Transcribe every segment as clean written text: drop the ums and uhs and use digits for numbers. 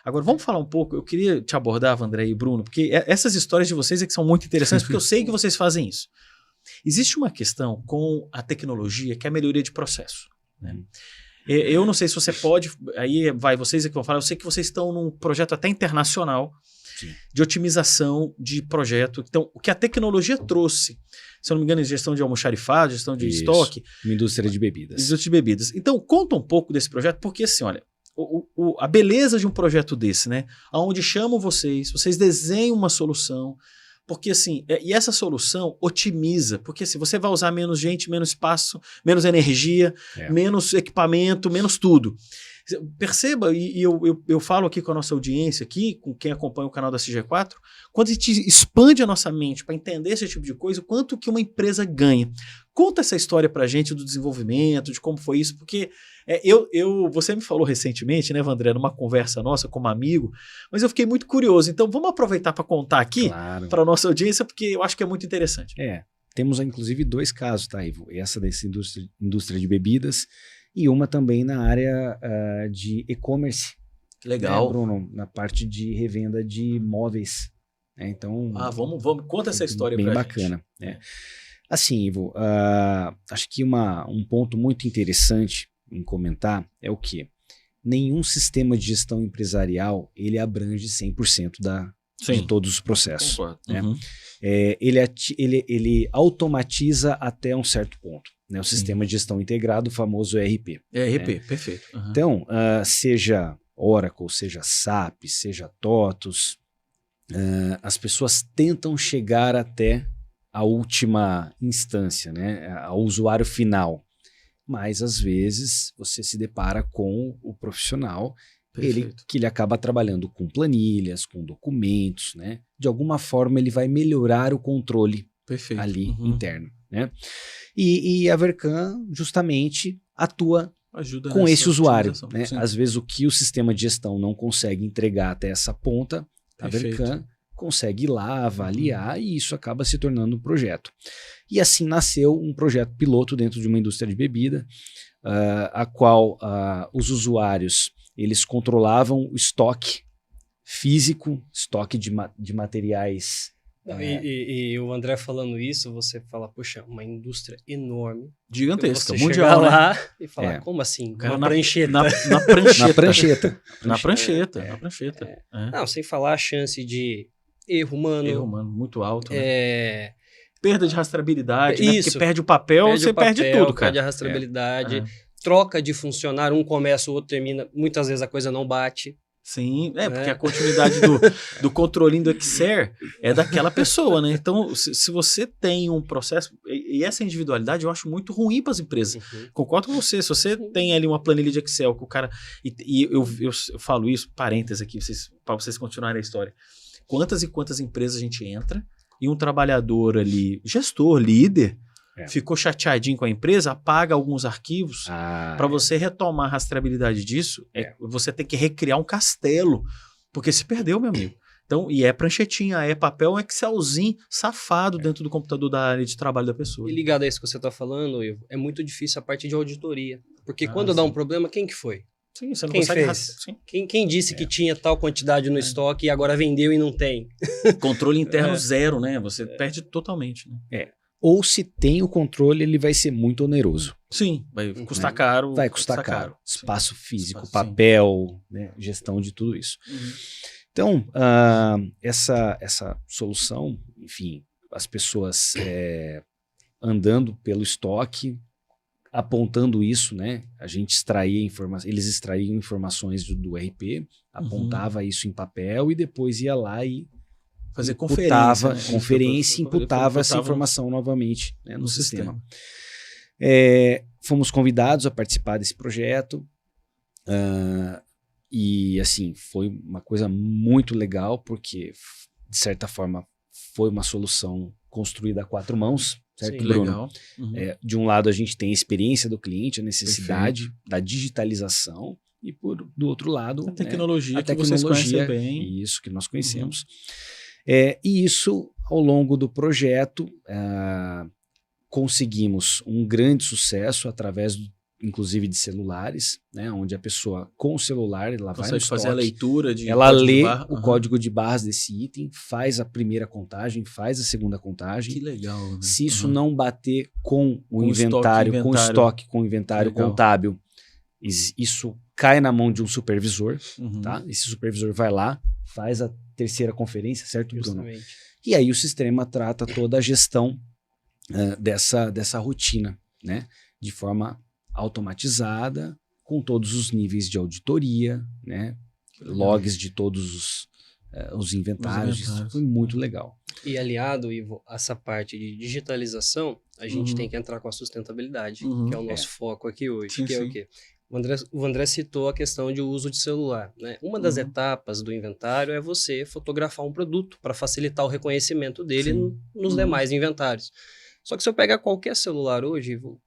Agora, vamos falar um pouco, eu queria te abordar, Vandré e Bruno, porque essas histórias de vocês é que são muito interessantes, porque eu sei que vocês fazem isso. Existe uma questão com a tecnologia que é a melhoria de processo, né? Eu não sei se você pode, aí vai vocês é que vão falar, eu sei que vocês estão num projeto até internacional, sim, de otimização de projeto. Então, o que a tecnologia trouxe, se eu não me engano, em gestão de almoxarifado, gestão de estoque. Uma indústria de bebidas. Indústria de bebidas. Então, conta um pouco desse projeto, porque assim, olha, a beleza de um projeto desse, né? Onde chamam vocês desenham uma solução, porque assim, e essa solução otimiza, porque assim, você vai usar menos gente, menos espaço, menos energia, menos equipamento, menos tudo. Perceba, e eu falo aqui com a nossa audiência, aqui, com quem acompanha o canal da CG4, quando a gente expande a nossa mente para entender esse tipo de coisa, o quanto que uma empresa ganha. Conta essa história pra gente do desenvolvimento, de como foi isso, porque você me falou recentemente, né, Vandré, numa conversa nossa como amigo, mas eu fiquei muito curioso. Então vamos aproveitar para contar aqui para a nossa audiência, porque eu acho que é muito interessante. Temos inclusive 2 casos, tá, Ivo? Essa dessa indústria de bebidas e uma também na área de e-commerce. Legal. Né, Bruno, na parte de revenda de móveis. Então, vamos conta essa história bem pra bacana, gente. Né? Assim, Ivo, acho que um ponto muito interessante em comentar é o quê? Nenhum sistema de gestão empresarial ele abrange 100% de todos os processos. Né? Uhum. Ele automatiza até um certo ponto. Né? O sistema de gestão integrado, o famoso ERP. ERP, né? Perfeito. Uhum. Então, seja Oracle, seja SAP, seja TOTUS, as pessoas tentam chegar até a última instância, né? Ao usuário final. Mas, às vezes, você se depara com o profissional que ele acaba trabalhando com planilhas, com documentos, né? De alguma forma, ele vai melhorar o controle ali interno, né? E a Vercan, justamente, atua com esse usuário, né? Às vezes, o que o sistema de gestão não consegue entregar até essa ponta, a Vercan consegue ir lá, avaliar, e isso acaba se tornando um projeto. E assim nasceu um projeto piloto dentro de uma indústria de bebida, a qual os usuários eles controlavam o estoque físico, estoque de materiais. E o André falando isso, você fala, poxa, uma indústria enorme. Gigantesca, você mundial, chegar lá né? E falar, como assim? Cara, na prancheta. Na prancheta. Na prancheta. Na prancheta. Não, sem falar a chance de erro humano. Muito alto, né? Perda de rastreabilidade, né? Porque perde o papel, perde tudo, cara. Perde a rastreabilidade, troca de funcionário, um começa, o outro termina, muitas vezes a coisa não bate. Sim, porque a continuidade do controlinho do Excel é daquela pessoa, né? Então, se você tem um processo, e essa individualidade eu acho muito ruim para as empresas. Concordo com você, se você tem ali uma planilha de Excel que o cara, e eu falo isso, parênteses aqui, para vocês continuarem a história. Quantas e quantas empresas a gente entra e um trabalhador ali, gestor, líder, ficou chateadinho com a empresa, apaga alguns arquivos. Para você retomar a rastreabilidade disso, você tem que recriar um castelo, porque se perdeu, meu amigo. Então, e é pranchetinha, é papel, um Excelzinho safado dentro do computador da área de trabalho da pessoa. E ligado a isso que você está falando, Ivo, é muito difícil a parte de auditoria. Porque quando dá um problema, quem que foi? Sim, você não quem consegue fez? Quem disse que tinha tal quantidade no estoque e agora vendeu e não tem? Controle interno zero, né? Você perde totalmente. Né? Ou se tem o controle, ele vai ser muito oneroso. Sim, vai custar caro. Vai custar caro. Espaço físico, papel, né? Gestão de tudo isso. Então, essa solução, enfim, as pessoas andando pelo estoque, apontando isso, né? A gente extraía eles extraíam informações do RP, apontava isso em papel e depois ia lá e fazer conferência e imputava essa informação novamente, né, no sistema. Fomos convidados a participar desse projeto e assim, foi uma coisa muito legal porque, de certa forma, foi uma solução construída a 4 mãos. Certo, Sim, Bruno? legal. De um lado a gente tem a experiência do cliente, a necessidade da digitalização e do outro lado a tecnologia, né, que vocês conhecem bem. Isso que nós conhecemos. E isso, ao longo do projeto, conseguimos um grande sucesso através inclusive de celulares, né, onde a pessoa com o celular ela vai no Consegue fazer a estoque, leitura de ela código de lê barra. o código de barras desse item, faz a primeira contagem, faz a segunda contagem. Que legal. Né? Se isso não bater com o Com inventário, estoque, com o estoque, com o inventário Legal. contábil, isso cai na mão de um supervisor, Uhum. tá? Esse supervisor vai lá, faz a terceira conferência, certo, Bruno? Justamente. E aí o sistema trata toda a gestão dessa rotina, né? De forma automatizada, com todos os níveis de auditoria, né? Logs de todos os inventários. Isso foi muito legal. E aliado, Ivo, a essa parte de digitalização, a gente tem que entrar com a sustentabilidade, que é o nosso foco aqui hoje, Sim, que é sim. o quê? O André citou a questão de uso de celular, né? Uma das etapas do inventário é você fotografar um produto para facilitar o reconhecimento dele nos demais inventários. Só que se eu pegar qualquer celular hoje, Ivo,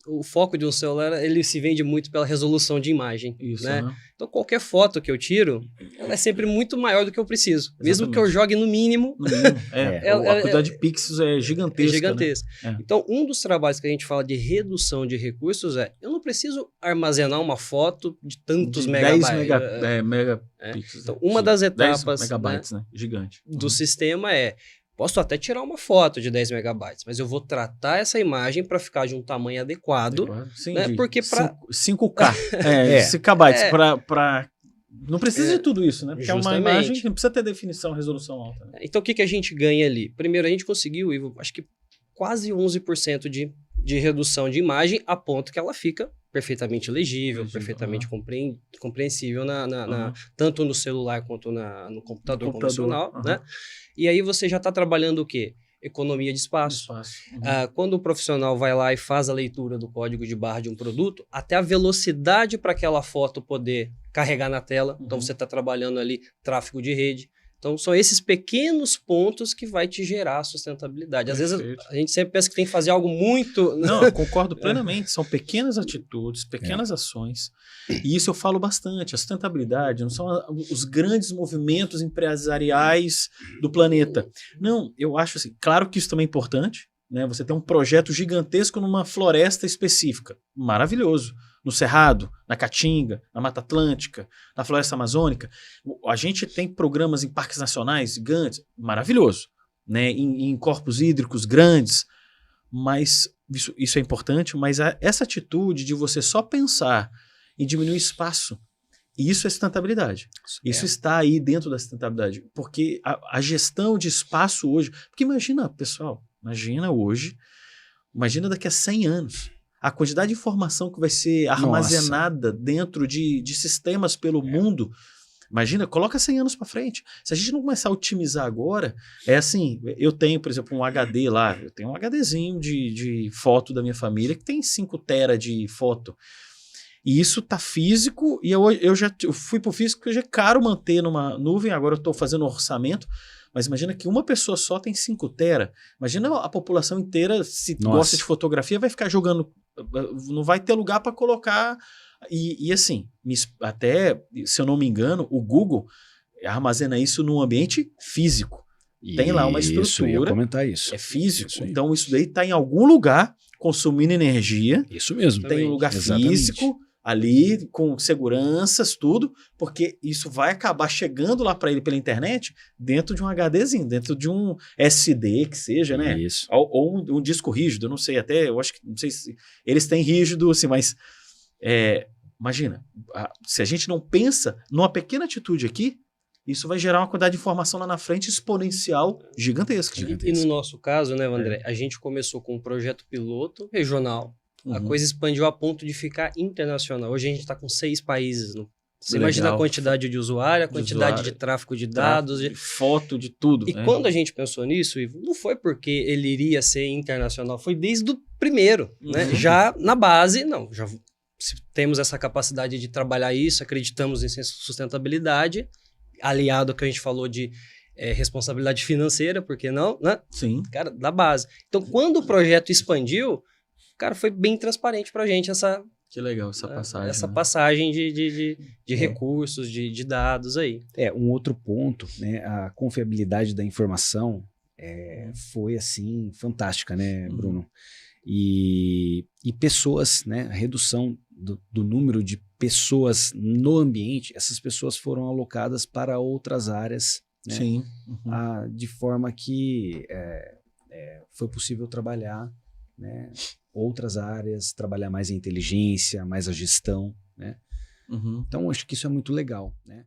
o foco de um celular, ele se vende muito pela resolução de imagem, Isso, né? né? Então, qualquer foto que eu tiro, ela é sempre muito maior do que eu preciso. Mesmo que eu jogue no mínimo, No mínimo. A quantidade de pixels é gigantesca. é gigantesca. Né? Então, um dos trabalhos que a gente fala de redução de recursos eu não preciso armazenar uma foto de tantos De megabytes. 10 megapixels. Então, uma das etapas 10 megabytes, né? Gigante. do sistema posso até tirar uma foto de 10 megabytes, mas eu vou tratar essa imagem para ficar de um tamanho adequado, Sim, né? Porque para 5K. 5 bytes para não precisa de tudo isso, né? Porque justamente. é uma imagem que não precisa ter definição, resolução alta. Né? Então, o que a gente ganha ali? Primeiro, a gente conseguiu, Ivo, acho que quase 11% de redução de imagem, a ponto que ela fica perfeitamente legível, perfeitamente compreensível tanto no celular quanto no computador convencional, né? E aí você já está trabalhando o quê? Economia de espaço. Quando o profissional vai lá e faz a leitura do código de barra de um produto, até a velocidade para aquela foto poder carregar na tela. Então, você está trabalhando ali tráfego de rede. Então, são esses pequenos pontos que vai te gerar sustentabilidade. Às vezes, a gente sempre pensa que tem que fazer algo muito... Não, eu concordo plenamente. São pequenas atitudes, pequenas ações. E isso eu falo bastante. A sustentabilidade não são os grandes movimentos empresariais do planeta. Não, eu acho assim, claro que isso também é importante, né? Você tem um projeto gigantesco numa floresta específica. Maravilhoso. No Cerrado, na Caatinga, na Mata Atlântica, na Floresta Amazônica. A gente tem programas em parques nacionais gigantes, maravilhoso, né? Em corpos hídricos grandes, mas isso é importante, mas essa atitude de você só pensar em diminuir espaço, isso é sustentabilidade. Isso está aí dentro da sustentabilidade, porque a gestão de espaço hoje, porque imagina, pessoal, imagina daqui a 100 anos, a quantidade de informação que vai ser armazenada dentro de sistemas pelo mundo. Imagina, coloca 100 anos para frente. Se a gente não começar a otimizar agora, é assim, eu tenho, por exemplo, um HD lá, eu tenho um HDzinho de foto da minha família que tem 5 tera de foto. E isso tá físico, e eu fui pro físico porque hoje é caro manter numa nuvem, agora eu estou fazendo orçamento. Mas imagina que uma pessoa só tem 5 tera. Imagina a população inteira, se gosta de fotografia, vai ficar jogando. Não vai ter lugar para colocar. E assim, até, se eu não me engano, o Google armazena isso num ambiente físico. Tem lá uma estrutura. Isso, eu ia comentar isso. É físico. Isso então isso daí está em algum lugar consumindo energia. Isso mesmo. Tem um lugar físico ali, com seguranças, tudo, porque isso vai acabar chegando lá para ele pela internet dentro de um HDzinho, dentro de um SD que seja, né? Isso. Ou um disco rígido, eu não sei, até, eu acho que, não sei se eles têm rígido, assim, mas imagina, se a gente não pensa numa pequena atitude aqui, isso vai gerar uma quantidade de informação lá na frente exponencial gigantesca. E no nosso caso, né, André, a gente começou com um projeto piloto regional. A coisa expandiu a ponto de ficar internacional. Hoje a gente está com 6 países. Você imagina a quantidade de usuário, a quantidade de tráfego de dados. De foto, de tudo. E quando a gente pensou nisso, Ivo, não foi porque ele iria ser internacional, foi desde o primeiro. Né? Já na base, temos essa capacidade de trabalhar isso, acreditamos em sustentabilidade, aliado ao que a gente falou de responsabilidade financeira, por que não? Né? Sim. Cara, da base. Então, quando o projeto expandiu, cara, foi bem transparente pra gente essa... Que legal essa passagem. Essa passagem de recursos, de dados aí. Um outro ponto, né? A confiabilidade da informação foi, assim, fantástica, né, Bruno? E pessoas, né? A redução do número de pessoas no ambiente, essas pessoas foram alocadas para outras áreas, né? Sim. De forma que foi possível trabalhar, né, outras áreas, trabalhar mais a inteligência, mais a gestão, né? Uhum. Então, acho que isso é muito legal, né?